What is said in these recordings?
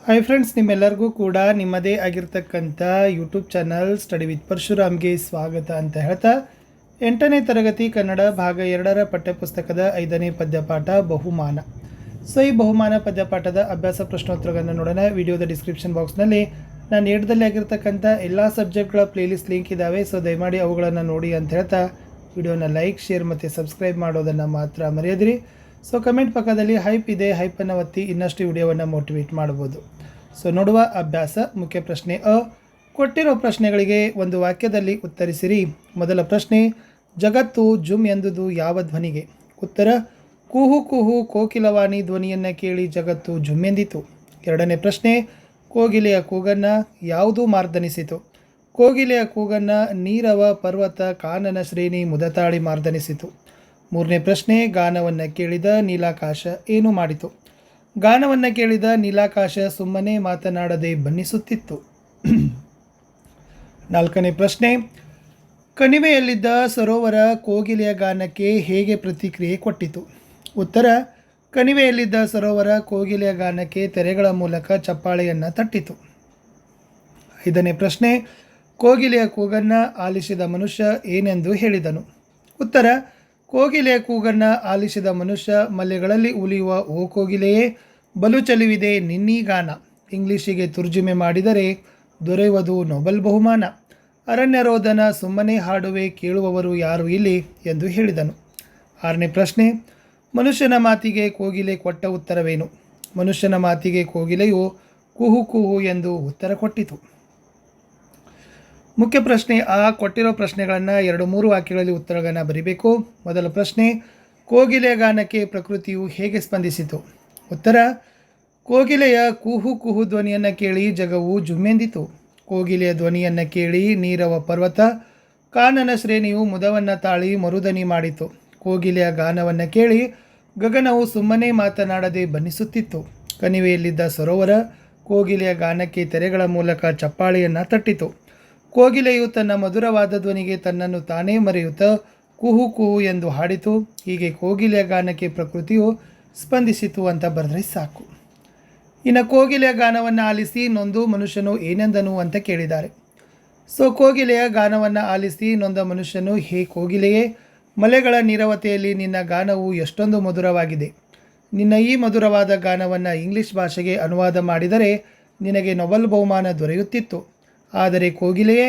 Hi friends, ನಿಮ್ಮೆಲ್ಲರಿಗೂ ಕೂಡ ನಿಮ್ಮದೇ ಆಗಿರ್ತಕ್ಕಂಥ ಯೂಟ್ಯೂಬ್ ಚಾನಲ್ ಸ್ಟಡಿ ವಿತ್ ಪರಶುರಾಮ್ಗೆ ಸ್ವಾಗತ ಅಂತ ಹೇಳ್ತಾ 8ನೇ ತರಗತಿ ಕನ್ನಡ ಭಾಗ 2ರ ಪಠ್ಯಪುಸ್ತಕದ 5ನೇ ಪದ್ಯಪಾಠ ಬಹುಮಾನ. ಸೊ ಈ ಬಹುಮಾನ ಪದ್ಯಪಾಠದ ಅಭ್ಯಾಸ ಪ್ರಶ್ನೋತ್ತರಗಳನ್ನು ನೋಡೋಣ. ವಿಡಿಯೋದ ಡಿಸ್ಕ್ರಿಪ್ಷನ್ ಬಾಕ್ಸ್ನಲ್ಲಿ ನಾನು ಏಡ್ದಲ್ಲಿ ಆಗಿರ್ತಕ್ಕಂಥ ಎಲ್ಲ ಸಬ್ಜೆಕ್ಟ್ಗಳ ಪ್ಲೇಲಿಸ್ಟ್ ಲಿಂಕ್ ಇದ್ದಾವೆ. ಸೊ ದಯಮಾಡಿ ಅವುಗಳನ್ನು ನೋಡಿ ಅಂತ ಹೇಳ್ತಾ ವಿಡಿಯೋನ ಲೈಕ್, ಶೇರ್ ಮತ್ತು ಸಬ್ಸ್ಕ್ರೈಬ್ ಮಾಡೋದನ್ನು ಮಾತ್ರ ಮರೆಯದಿರಿ. ಸೊ ಕಮೆಂಟ್ ಪಕ್ಕದಲ್ಲಿ ಹೈಪ್ ಇದೆ, ಹೈಪನ್ನು ಒತ್ತಿ ಇನ್ನಷ್ಟು ವಿಡಿಯೋವನ್ನು ಮೋಟಿವೇಟ್ ಮಾಡ್ಬೋದು. ಸೊ ನೋಡುವ ಅಭ್ಯಾಸ. ಮುಖ್ಯ ಪ್ರಶ್ನೆ ಅ. ಕೊಟ್ಟಿರೋ ಪ್ರಶ್ನೆಗಳಿಗೆ ಒಂದು ವಾಕ್ಯದಲ್ಲಿ ಉತ್ತರಿಸಿರಿ. ಮೊದಲ ಪ್ರಶ್ನೆ, ಜಗತ್ತು ಜುಮ್ ಎಂದುದು ಯಾವ ಧ್ವನಿಗೆ? ಉತ್ತರ, ಕೂಹು ಕೂಹು ಕೋಕಿಲವಾಣಿ ಧ್ವನಿಯನ್ನು ಕೇಳಿ ಜಗತ್ತು ಜುಮ್ ಎಂದಿತು. ಎರಡನೇ ಪ್ರಶ್ನೆ, ಕೋಗಿಲೆಯ ಕೂಗನ್ನು ಯಾವುದು ಮಾರ್ದನಿಸಿತು? ಕೋಗಿಲೆಯ ಕೂಗನ್ನು ನೀರವ ಪರ್ವತ ಕಾನನ ಶ್ರೇಣಿ ಮುದತಾಳಿ ಮಾರ್ದನಿಸಿತು. ಮೂರನೇ ಪ್ರಶ್ನೆ, ಗಾನವನ್ನು ಕೇಳಿದ ನೀಲಾಕಾಶ ಏನು ಮಾಡಿತು? ಗಾನವನ್ನು ಕೇಳಿದ ನೀಲಾಕಾಶ ಸುಮ್ಮನೆ ಮಾತನಾಡದೆ ಬಣ್ಣಿಸುತ್ತಿತ್ತು. ನಾಲ್ಕನೇ ಪ್ರಶ್ನೆ, ಕಣಿವೆಯಲ್ಲಿದ್ದ ಸರೋವರ ಕೋಗಿಲೆಯ ಗಾನಕ್ಕೆ ಹೇಗೆ ಪ್ರತಿಕ್ರಿಯೆ ಕೊಟ್ಟಿತು? ಉತ್ತರ, ಕಣಿವೆಯಲ್ಲಿದ್ದ ಸರೋವರ ಕೋಗಿಲೆಯ ಗಾನಕ್ಕೆ ತೆರೆಗಳ ಮೂಲಕ ಚಪ್ಪಾಳೆಯನ್ನು ತಟ್ಟಿತು. ಐದನೇ ಪ್ರಶ್ನೆ, ಕೋಗಿಲೆಯ ಕೂಗನ್ನು ಆಲಿಸಿದ ಮನುಷ್ಯ ಏನೆಂದು ಹೇಳಿದನು? ಉತ್ತರ, ಕೋಗಿಲೆಯ ಕೂಗನ್ನು ಆಲಿಸಿದ ಮನುಷ್ಯ ಮಲ್ಲೆಗಳಲ್ಲಿ ಉಲಿಯುವ ಓ ಕೋಗಿಲೆಯೇ, ಬಲು ಚಲಿವಿದೆ ನಿನ್ನೀ ಗಾನ. ಇಂಗ್ಲಿಷಿಗೆ ತರ್ಜುಮೆ ಮಾಡಿದರೆ ದೊರೆಯುವುದು ನೊಬೆಲ್ ಬಹುಮಾನ. ಅರಣ್ಯ ರೋದನ ಸುಮ್ಮನೆ ಹಾಡುವೆ, ಕೇಳುವವರು ಯಾರು ಇಲ್ಲಿ ಎಂದು ಹೇಳಿದನು. ಆರನೇ ಪ್ರಶ್ನೆ, ಮನುಷ್ಯನ ಮಾತಿಗೆ ಕೋಗಿಲೆ ಕೊಟ್ಟ ಉತ್ತರವೇನು? ಮನುಷ್ಯನ ಮಾತಿಗೆ ಕೋಗಿಲೆಯು ಕುಹು ಕುಹು ಎಂದು ಉತ್ತರ ಕೊಟ್ಟಿತು. ಮುಖ್ಯ ಪ್ರಶ್ನೆ ಆ. ಕೊಟ್ಟಿರೋ ಪ್ರಶ್ನೆಗಳನ್ನು 2-3 ವಾಕ್ಯಗಳಲ್ಲಿ ಉತ್ತರಗಳನ್ನು ಬರೀಬೇಕು. ಮೊದಲ ಪ್ರಶ್ನೆ, ಕೋಗಿಲೆಯ ಗಾನಕ್ಕೆ ಪ್ರಕೃತಿಯು ಹೇಗೆ ಸ್ಪಂದಿಸಿತು? ಉತ್ತರ, ಕೋಗಿಲೆಯ ಕುಹು ಕುಹು ಧ್ವನಿಯನ್ನು ಕೇಳಿ ಜಗವು ಜುಮ್ಮೆಂದಿತು. ಕೋಗಿಲೆಯ ಧ್ವನಿಯನ್ನು ಕೇಳಿ ನೀರವ ಪರ್ವತ ಕಾನನ ಶ್ರೇಣಿಯು ಮುದವನ್ನು ತಾಳಿ ಮರುದನಿ ಮಾಡಿತು. ಕೋಗಿಲೆಯ ಗಾನವನ್ನು ಕೇಳಿ ಗಗನವು ಸುಮ್ಮನೆ ಮಾತನಾಡದೆ ಬಣ್ಣಿಸುತ್ತಿತ್ತು. ಕಣಿವೆಯಲ್ಲಿದ್ದ ಸರೋವರ ಕೋಗಿಲೆಯ ಗಾನಕ್ಕೆ ತೆರೆಗಳ ಮೂಲಕ ಚಪ್ಪಾಳೆಯನ್ನು ತಟ್ಟಿತು. ಕೋಗಿಲೆಯು ತನ್ನ ಮಧುರವಾದ ಧ್ವನಿಗೆ ತನ್ನನ್ನು ತಾನೇ ಮರೆಯುತ್ತಾ ಕುಹು ಕುಹು ಎಂದು ಹಾಡಿತು. ಹೀಗೆ ಕೋಗಿಲೆಯ ಗಾನಕ್ಕೆ ಪ್ರಕೃತಿಯು ಸ್ಪಂದಿಸಿತು ಅಂತ ಬರೆದ್ರೆ ಸಾಕು. ಇನ್ನು ಕೋಗಿಲೆಯ ಗಾನವನ್ನು ಆಲಿಸಿ ನೊಂದು ಮನುಷ್ಯನು ಏನೆಂದನು ಅಂತ ಕೇಳಿದ್ದಾರೆ. ಸೊ ಕೋಗಿಲೆಯ ಗಾನವನ್ನು ಆಲಿಸಿ ನೊಂದ ಮನುಷ್ಯನು, ಹೇ ಕೋಗಿಲೆಯೇ, ಮಲೆಗಳ ನೀರವತೆಯಲ್ಲಿ ನಿನ್ನ ಗಾನವು ಎಷ್ಟೊಂದು ಮಧುರವಾಗಿದೆ. ನಿನ್ನ ಈ ಮಧುರವಾದ ಗಾನವನ್ನು ಇಂಗ್ಲಿಷ್ ಭಾಷೆಗೆ ಅನುವಾದ ಮಾಡಿದರೆ ನಿನಗೆ ನೊಬೆಲ್ ಬಹುಮಾನ ದೊರೆಯುತ್ತಿತ್ತು. ಆದರೆ ಕೋಗಿಲೆಯೇ,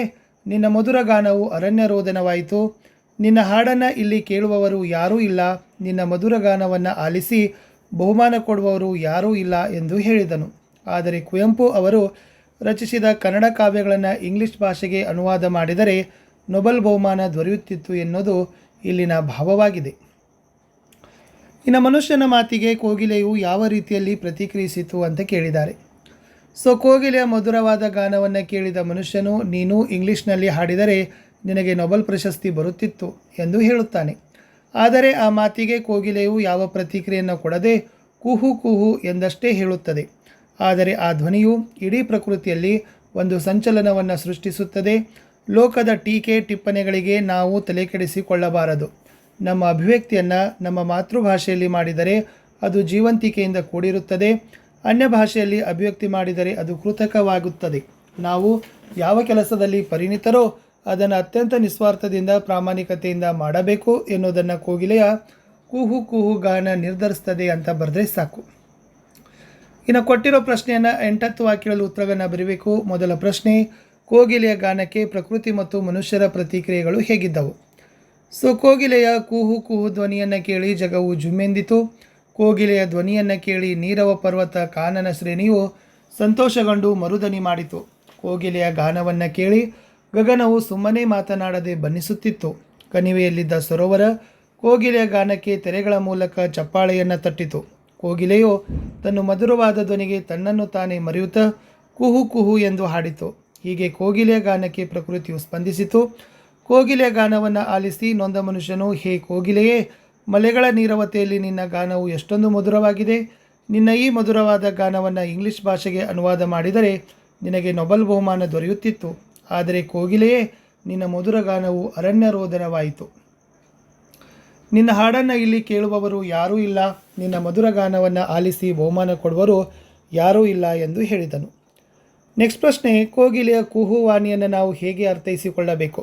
ನಿನ್ನ ಮಧುರ ಗಾನವು ಅರಣ್ಯ ರೋದನವಾಯಿತು. ನಿನ್ನ ಹಾಡನ್ನು ಇಲ್ಲಿ ಕೇಳುವವರು ಯಾರೂ ಇಲ್ಲ. ನಿನ್ನ ಮಧುರ ಗಾನವನ್ನು ಆಲಿಸಿ ಬಹುಮಾನ ಕೊಡುವವರು ಯಾರೂ ಇಲ್ಲ ಎಂದು ಹೇಳಿದನು. ಆದರೆ ಕುವೆಂಪು ಅವರು ರಚಿಸಿದ ಕನ್ನಡ ಕಾವ್ಯಗಳನ್ನು ಇಂಗ್ಲಿಷ್ ಭಾಷೆಗೆ ಅನುವಾದ ಮಾಡಿದರೆ ನೊಬೆಲ್ ಬಹುಮಾನ ದೊರೆಯುತ್ತಿತ್ತು ಎನ್ನುವುದು ಇಲ್ಲಿನ ಭಾವವಾಗಿದೆ. ಇನ್ನು ಮನುಷ್ಯನ ಮಾತಿಗೆ ಕೋಗಿಲೆಯು ಯಾವ ರೀತಿಯಲ್ಲಿ ಪ್ರತಿಕ್ರಿಯಿಸಿತು ಅಂತ ಕೇಳಿದ್ದಾರೆ. ಸೊ ಕೋಗಿಲೆಯ ಮಧುರವಾದ ಗಾನವನ್ನು ಕೇಳಿದ ಮನುಷ್ಯನು, ನೀನು ಇಂಗ್ಲಿಷ್ನಲ್ಲಿ ಹಾಡಿದರೆ ನಿನಗೆ ನೊಬೆಲ್ ಪ್ರಶಸ್ತಿ ಬರುತ್ತಿತ್ತು ಎಂದು ಹೇಳುತ್ತಾನೆ. ಆದರೆ ಆ ಮಾತಿಗೆ ಕೋಗಿಲೆಯು ಯಾವ ಪ್ರತಿಕ್ರಿಯೆಯನ್ನು ಕೊಡದೆ ಕುಹು ಕುಹು ಎಂದಷ್ಟೇ ಹೇಳುತ್ತದೆ. ಆದರೆ ಆ ಧ್ವನಿಯು ಇಡೀ ಪ್ರಕೃತಿಯಲ್ಲಿ ಒಂದು ಸಂಚಲನವನ್ನು ಸೃಷ್ಟಿಸುತ್ತದೆ. ಲೋಕದ ಟೀಕೆ ಟಿಪ್ಪಣಿಗಳಿಗೆ ನಾವು ತಲೆಕೆಡಿಸಿಕೊಳ್ಳಬಾರದು. ನಮ್ಮ ಅಭಿವ್ಯಕ್ತಿಯನ್ನು ನಮ್ಮ ಮಾತೃಭಾಷೆಯಲ್ಲಿ ಮಾಡಿದರೆ ಅದು ಜೀವಂತಿಕೆಯಿಂದ ಕೂಡಿರುತ್ತದೆ. ಅನ್ಯ ಭಾಷೆಯಲ್ಲಿ ಅಭಿವ್ಯಕ್ತಿ ಮಾಡಿದರೆ ಅದು ಕೃತಕವಾಗುತ್ತದೆ. ನಾವು ಯಾವ ಕೆಲಸದಲ್ಲಿ ಪರಿಣಿತರೋ ಅದನ್ನು ಅತ್ಯಂತ ನಿಸ್ವಾರ್ಥದಿಂದ ಪ್ರಾಮಾಣಿಕತೆಯಿಂದ ಮಾಡಬೇಕು ಎನ್ನುವುದನ್ನು ಕೋಗಿಲೆಯ ಕುಹು ಕುಹು ಗಾನ ನಿರ್ಧರಿಸ್ತದೆ ಅಂತ ಬರೆದ್ರೆ ಸಾಕು. ಇನ್ನು ಕೊಟ್ಟಿರೋ ಪ್ರಶ್ನೆಯನ್ನು 8 ವಾಕ್ಯಗಳಲ್ಲಿ ಉತ್ತರಗಳನ್ನು ಬರೀಬೇಕು. ಮೊದಲ ಪ್ರಶ್ನೆ, ಕೋಗಿಲೆಯ ಗಾನಕ್ಕೆ ಪ್ರಕೃತಿ ಮತ್ತು ಮನುಷ್ಯರ ಪ್ರತಿಕ್ರಿಯೆಗಳು ಹೇಗಿದ್ದವು? ಸೊ ಕೋಗಿಲೆಯ ಕುಹು ಕುಹು ಧ್ವನಿಯನ್ನು ಕೇಳಿ ಜಗವು ಜುಮ್ಮೆಂದಿತು. ಕೋಗಿಲೆಯ ಧ್ವನಿಯನ್ನು ಕೇಳಿ ನೀರವ ಪರ್ವತ ಕಾನನ ಶ್ರೇಣಿಯು ಸಂತೋಷಗೊಂಡು ಮರುದನಿ ಮಾಡಿತು. ಕೋಗಿಲೆಯ ಗಾನವನ್ನು ಕೇಳಿ ಗಗನವು ಸುಮ್ಮನೆ ಮಾತನಾಡದೆ ಬಣ್ಣಿಸುತ್ತಿತ್ತು. ಕಣಿವೆಯಲ್ಲಿದ್ದ ಸರೋವರ ಕೋಗಿಲೆಯ ಗಾನಕ್ಕೆ ತೆರೆಗಳ ಮೂಲಕ ಚಪ್ಪಾಳೆಯನ್ನು ತಟ್ಟಿತು. ಕೋಗಿಲೆಯು ತನ್ನ ಮಧುರವಾದ ಧ್ವನಿಗೆ ತನ್ನನ್ನು ತಾನೇ ಮರೆಯುತ್ತಾ ಕುಹು ಕುಹು ಎಂದು ಹಾಡಿತು. ಹೀಗೆ ಕೋಗಿಲೆಯ ಗಾನಕ್ಕೆ ಪ್ರಕೃತಿಯು ಸ್ಪಂದಿಸಿತು. ಕೋಗಿಲೆಯ ಗಾನವನ್ನು ಆಲಿಸಿ ನೊಂದ ಮನುಷ್ಯನು, ಹೇ ಕೋಗಿಲೆಯೇ, ಮಲೆಗಳ ನೀರವತೆಯಲ್ಲಿ ನಿನ್ನ ಗಾನವು ಎಷ್ಟೊಂದು ಮಧುರವಾಗಿದೆ. ನಿನ್ನ ಈ ಮಧುರವಾದ ಗಾನವನ್ನು ಇಂಗ್ಲಿಷ್ ಭಾಷೆಗೆ ಅನುವಾದ ಮಾಡಿದರೆ ನಿನಗೆ ನೊಬೆಲ್ ಬಹುಮಾನ ದೊರೆಯುತ್ತಿತ್ತು. ಆದರೆ ಕೋಗಿಲೆಯೇ, ನಿನ್ನ ಮಧುರ ಗಾನವು ಅರಣ್ಯ ರೋದನವಾಯಿತು. ನಿನ್ನ ಹಾಡನ್ನು ಇಲ್ಲಿ ಕೇಳುವವರು ಯಾರೂ ಇಲ್ಲ. ನಿನ್ನ ಮಧುರ ಗಾನವನ್ನು ಆಲಿಸಿ ಬಹುಮಾನ ಕೊಡುವರು ಯಾರೂ ಇಲ್ಲ ಎಂದು ಹೇಳಿದನು. ನೆಕ್ಸ್ಟ್ ಪ್ರಶ್ನೆ, ಕೋಗಿಲೆಯ ಕುಹುವಾಣಿಯನ್ನು ನಾವು ಹೇಗೆ ಅರ್ಥೈಸಿಕೊಳ್ಳಬೇಕು?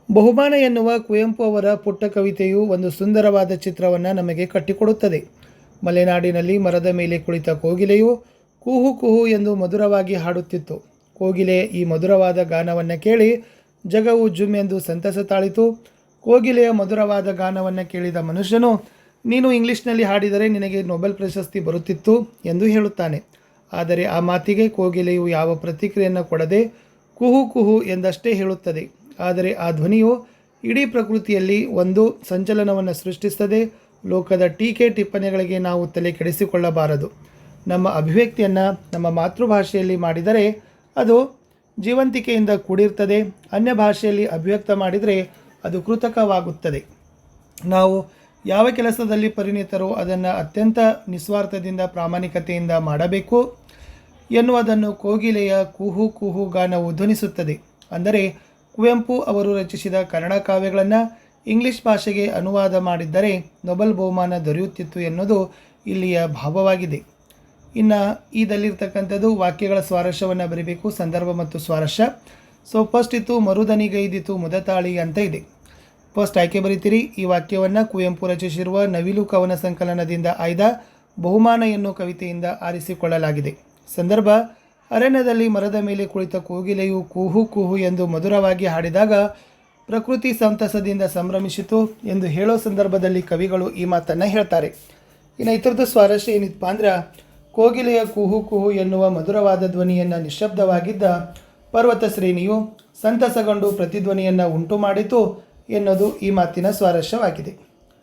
ಬಹುಮಾನ ಎನ್ನುವ ಕುವೆಂಪು ಅವರ ಪುಟ್ಟ ಕವಿತೆಯು ಒಂದು ಸುಂದರವಾದ ಚಿತ್ರವನ್ನು ನಮಗೆ ಕಟ್ಟಿಕೊಡುತ್ತದೆ. ಮಲೆನಾಡಿನಲ್ಲಿ ಮರದ ಮೇಲೆ ಕುಳಿತ ಕೋಗಿಲೆಯು ಕುಹು ಕುಹು ಎಂದು ಮಧುರವಾಗಿ ಹಾಡುತ್ತಿತ್ತು. ಕೋಗಿಲೆಯ ಈ ಮಧುರವಾದ ಗಾನವನ್ನು ಕೇಳಿ ಜಗವು ಜುಮ್ ಎಂದು ಸಂತಸ ತಾಳಿತು. ಕೋಗಿಲೆಯ ಮಧುರವಾದ ಗಾನವನ್ನು ಕೇಳಿದ ಮನುಷ್ಯನು, ನೀನು ಇಂಗ್ಲಿಷ್ನಲ್ಲಿ ಹಾಡಿದರೆ ನಿನಗೆ ನೊಬೆಲ್ ಪ್ರಶಸ್ತಿ ಬರುತ್ತಿತ್ತು ಎಂದು ಹೇಳುತ್ತಾನೆ. ಆದರೆ ಆ ಮಾತಿಗೆ ಕೋಗಿಲೆಯು ಯಾವ ಪ್ರತಿಕ್ರಿಯೆಯನ್ನು ಕೊಡದೆ ಕುಹು ಕುಹು ಎಂದಷ್ಟೇ ಹೇಳುತ್ತದೆ. ಆದರೆ ಆ ಧ್ವನಿಯು ಇಡೀ ಪ್ರಕೃತಿಯಲ್ಲಿ ಒಂದು ಸಂಚಲನವನ್ನು ಸೃಷ್ಟಿಸುತ್ತದೆ. ಲೋಕದ ಟೀಕೆ ಟಿಪ್ಪಣಿಗಳಿಗೆ ನಾವು ತಲೆ ಕೆಡಿಸಿಕೊಳ್ಳಬಾರದು. ನಮ್ಮ ಅಭಿವ್ಯಕ್ತಿಯನ್ನು ನಮ್ಮ ಮಾತೃಭಾಷೆಯಲ್ಲಿ ಮಾಡಿದರೆ ಅದು ಜೀವಂತಿಕೆಯಿಂದ ಕೂಡಿರ್ತದೆ. ಅನ್ಯ ಭಾಷೆಯಲ್ಲಿ ಅಭಿವ್ಯಕ್ತ ಮಾಡಿದರೆ ಅದು ಕೃತಕವಾಗುತ್ತದೆ. ನಾವು ಯಾವ ಕೆಲಸದಲ್ಲಿ ಪರಿಣಿತರೋ ಅದನ್ನು ಅತ್ಯಂತ ನಿಸ್ವಾರ್ಥದಿಂದ ಪ್ರಾಮಾಣಿಕತೆಯಿಂದ ಮಾಡಬೇಕು ಎನ್ನುವುದನ್ನು ಕೋಗಿಲೆಯ ಕುಹು ಕುಹು ಗಾನವು ಧ್ವನಿಸುತ್ತದೆ. ಅಂದರೆ ಕುವೆಂಪು ಅವರು ರಚಿಸಿದ ಕನ್ನಡ ಕಾವ್ಯಗಳನ್ನು ಇಂಗ್ಲಿಷ್ ಭಾಷೆಗೆ ಅನುವಾದ ಮಾಡಿದ್ದರೆ ನೊಬೆಲ್ ಬಹುಮಾನ ದೊರೆಯುತ್ತಿತ್ತು ಎನ್ನುವುದು ಇಲ್ಲಿಯ ಭಾವವಾಗಿದೆ. ಇನ್ನು ಇದಲ್ಲಿರ್ತಕ್ಕಂಥದ್ದು ವಾಕ್ಯಗಳ ಸ್ವಾರಸ್ಯವನ್ನು ಬರೀಬೇಕು, ಸಂದರ್ಭ ಮತ್ತು ಸ್ವಾರಸ್ಯ. ಸೊ ಫಸ್ಟ್ ಇತ್ತು ಮರುದನಿಗೈದಿತು ಮುದತಾಳಿ ಅಂತ ಇದೆ. ಫಸ್ಟ್ ಆಯ್ಕೆ ಬರೀತೀರಿ. ಈ ವಾಕ್ಯವನ್ನು ಕುವೆಂಪು ರಚಿಸಿರುವ ನವಿಲು ಕವನ ಸಂಕಲನದಿಂದ ಆಯ್ದ ಬಹುಮಾನ ಎನ್ನುವ ಕವಿತೆಯಿಂದ ಆರಿಸಿಕೊಳ್ಳಲಾಗಿದೆ. ಸಂದರ್ಭ, ಅರಣ್ಯದಲ್ಲಿ ಮರದ ಮೇಲೆ ಕುಳಿತ ಕೋಗಿಲೆಯು ಕುಹು ಕುಹು ಎಂದು ಮಧುರವಾಗಿ ಹಾಡಿದಾಗ ಪ್ರಕೃತಿ ಸಂತಸದಿಂದ ಸಂಭ್ರಮಿಸಿತು ಎಂದು ಹೇಳೋ ಸಂದರ್ಭದಲ್ಲಿ ಕವಿಗಳು ಈ ಮಾತನ್ನು ಹೇಳ್ತಾರೆ. ಇನ್ನು ಇದರದ್ದು ಸ್ವಾರಸ್ಯ ಏನಿತ್ತಪ್ಪ ಅಂದ್ರೆ, ಕೋಗಿಲೆಯ ಕುಹು ಕುಹು ಎನ್ನುವ ಮಧುರವಾದ ಧ್ವನಿಯನ್ನು ನಿಶ್ಶಬ್ದವಾಗಿದ್ದ ಪರ್ವತ ಶ್ರೇಣಿಯು ಸಂತಸಗೊಂಡು ಪ್ರತಿಧ್ವನಿಯನ್ನು ಉಂಟು ಮಾಡಿತು ಎನ್ನುವುದು ಈ ಮಾತಿನ ಸ್ವಾರಸ್ಯವಾಗಿದೆ.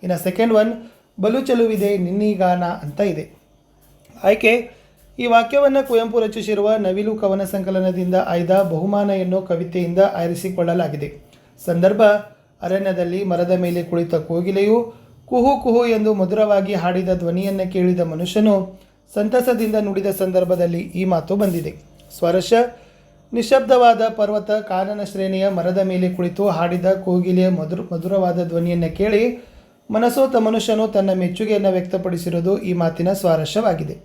ಇನ್ನು ಸೆಕೆಂಡ್ ಒನ್, ಬಲು ಚೆಲುವಿದೆ ನಿನ್ನೀಗಾನ ಅಂತ ಇದೆ. ಆಯ್ಕೆ, ಈ ವಾಕ್ಯವನ್ನು ಕುವೆಂಪು ರಚಿಸಿರುವ ನವಿಲು ಕವನ ಸಂಕಲನದಿಂದ ಆಯ್ದ ಬಹುಮಾನ ಎನ್ನುವ ಕವಿತೆಯಿಂದ ಆರಿಸಿಕೊಳ್ಳಲಾಗಿದೆ. ಸಂದರ್ಭ, ಅರಣ್ಯದಲ್ಲಿ ಮರದ ಮೇಲೆ ಕುಳಿತ ಕೋಗಿಲೆಯು ಕುಹು ಕುಹು ಎಂದು ಮಧುರವಾಗಿ ಹಾಡಿದ ಧ್ವನಿಯನ್ನು ಕೇಳಿದ ಮನುಷ್ಯನು ಸಂತಸದಿಂದ ನುಡಿದ ಸಂದರ್ಭದಲ್ಲಿ ಈ ಮಾತು ಬಂದಿದೆ. ಸ್ವಾರಸ್ಯ, ನಿಶಬ್ದವಾದ ಪರ್ವತ ಕಾನನ ಶ್ರೇಣಿಯ ಮರದ ಮೇಲೆ ಕುಳಿತು ಹಾಡಿದ ಕೋಗಿಲೆಯ ಮಧುರವಾದ ಧ್ವನಿಯನ್ನು ಕೇಳಿ ಮನಸೋತ ಮನುಷ್ಯನು ತನ್ನ ಮೆಚ್ಚುಗೆಯನ್ನು ವ್ಯಕ್ತಪಡಿಸಿರುವುದು ಈ ಮಾತಿನ ಸ್ವಾರಸ್ಯವಾಗಿದೆ.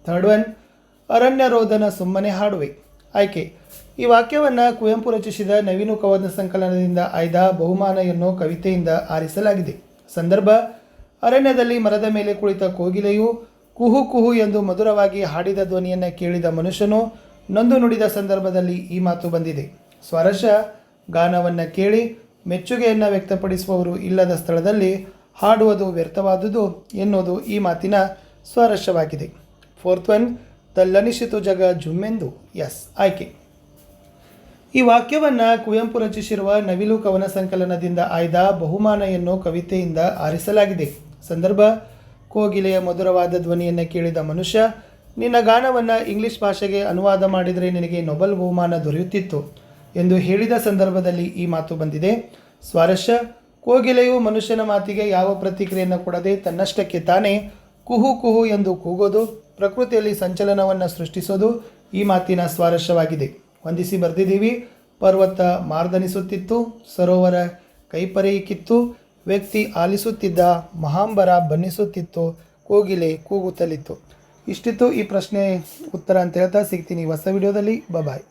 ಥರ್ಡ್ ಒನ್, ಅರಣ್ಯ ರೋದನ ಸುಮ್ಮನೆ ಹಾಡುವೆ. ಆಯ್ಕೆ, ಈ ವಾಕ್ಯವನ್ನು ಕುವೆಂಪು ರಚಿಸಿದ ನವೀನ ಕವನ ಸಂಕಲನದಿಂದ ಆಯ್ದ ಬಹುಮಾನ ಎನ್ನುವ ಕವಿತೆಯಿಂದ ಆರಿಸಲಾಗಿದೆ. ಸಂದರ್ಭ, ಅರಣ್ಯದಲ್ಲಿ ಮರದ ಮೇಲೆ ಕುಳಿತ ಕೋಗಿಲೆಯು ಕುಹು ಕುಹು ಎಂದು ಮಧುರವಾಗಿ ಹಾಡಿದ ಧ್ವನಿಯನ್ನು ಕೇಳಿದ ಮನುಷ್ಯನು ನೊಂದು ನುಡಿದ ಸಂದರ್ಭದಲ್ಲಿ ಈ ಮಾತು ಬಂದಿದೆ. ಸ್ವಾರಸ್ಯ, ಗಾನವನ್ನು ಕೇಳಿ ಮೆಚ್ಚುಗೆಯನ್ನು ವ್ಯಕ್ತಪಡಿಸುವವರು ಇಲ್ಲದ ಸ್ಥಳದಲ್ಲಿ ಹಾಡುವುದು ವ್ಯರ್ಥವಾದುದು ಎನ್ನುವುದು ಈ ಮಾತಿನ ಸ್ವಾರಸ್ಯವಾಗಿದೆ. ಫೋರ್ತ್ ಒನ್, ತಲ್ಲನಿಸಿತು ಜಗ ಜುಮ್ಮೆಂದು. ಎಸ್ ಆಯ್ಕೆ, ಈ ವಾಕ್ಯವನ್ನು ಕುವೆಂಪು ರಚಿಸಿರುವ ನವಿಲು ಕವನ ಸಂಕಲನದಿಂದ ಆಯ್ದ ಬಹುಮಾನ ಎನ್ನುವ ಕವಿತೆಯಿಂದ ಆರಿಸಲಾಗಿದೆ. ಸಂದರ್ಭ, ಕೋಗಿಲೆಯ ಮಧುರವಾದ ಧ್ವನಿಯನ್ನು ಕೇಳಿದ ಮನುಷ್ಯ, ನಿನ್ನ ಗಾನವನ್ನು ಇಂಗ್ಲಿಷ್ ಭಾಷೆಗೆ ಅನುವಾದ ಮಾಡಿದರೆ ನಿನಗೆ ನೊಬೆಲ್ ಬಹುಮಾನ ದೊರೆಯುತ್ತಿತ್ತು ಎಂದು ಹೇಳಿದ ಸಂದರ್ಭದಲ್ಲಿ ಈ ಮಾತು ಬಂದಿದೆ. ಸ್ವಾರಸ್ಯ, ಕೋಗಿಲೆಯು ಮನುಷ್ಯನ ಮಾತಿಗೆ ಯಾವ ಪ್ರತಿಕ್ರಿಯೆಯನ್ನು ಕೊಡದೆ ತನ್ನಷ್ಟಕ್ಕೆ ತಾನೇ ಕುಹು ಕುಹು ಎಂದು ಕೂಗೋದು, ಪ್ರಕೃತಿಯಲ್ಲಿ ಸಂಚಲನವನ್ನು ಸೃಷ್ಟಿಸೋದು ಈ ಮಾತಿನ ಸ್ವಾರಸ್ಯವಾಗಿದೆ. ವಂದಿಸಿ ಬರೆದಿದ್ದೀವಿ. ಪರ್ವತ ಮಾರ್ದನಿಸುತ್ತಿತ್ತು, ಸರೋವರ ಕೈಪರೆಯಿಕ್ಕಿತ್ತು, ವ್ಯಕ್ತಿ ಆಲಿಸುತ್ತಿದ್ದ, ಮಹಾಂಬರ ಬಣ್ಣಿಸುತ್ತಿತ್ತು, ಕೋಗಿಲೆ ಕೂಗುತ್ತಲಿತ್ತು. ಇಷ್ಟಿತ್ತು ಈ ಪ್ರಶ್ನೆ ಉತ್ತರ ಅಂತ ಹೇಳ್ತಾ ಸಿಗ್ತೀನಿ ಹೊಸ ವಿಡಿಯೋದಲ್ಲಿ. ಬಾಯ್.